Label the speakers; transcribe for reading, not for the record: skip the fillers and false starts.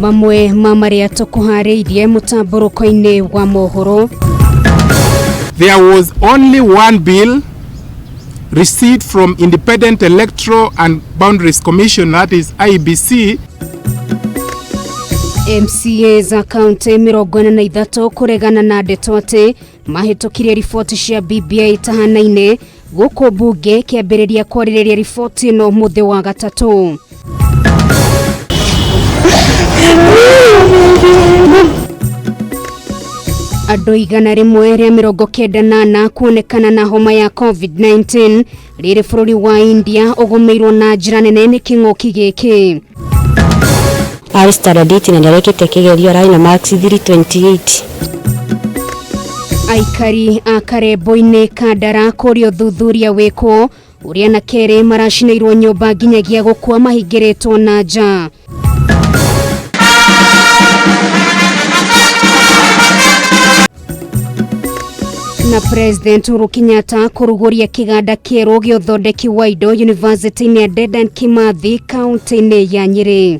Speaker 1: mamwe mamaria tukuhariirie mutamburuko-ini wa mohoro.
Speaker 2: There was only one bill received from Independent Electoral and Boundaries Commission, that is IBC.
Speaker 1: MCA za kaunti 43 kuregana na ndeto ati mahitukirie riboti cia BBI tahanaine guku bunge kiambiriria kwaririria riboti no muthe wa gatatu. Andũ 198 kuonekana na homa ya COVID-19 riri bũrũri wa India ugumirwo na njĩra nene nĩ kĩng'ũki gĩkĩ.
Speaker 3: Aristaraditi na ndarekete kigerio rai na max 328.
Speaker 1: Aikari a Karembo-inĩ Kandara kũrĩa thuthuria wĩkwo ũrĩa na kerĩ maracinairwo nyũmba nginyagia gũkua mahingĩrĩtwo na nja. Na President Uhuru Kenyatta kuruguria kiganda kieru gĩa ũthondeki wa indo University-inĩ ya Dedan Kimathi kaunti-inĩ ya Nyeri.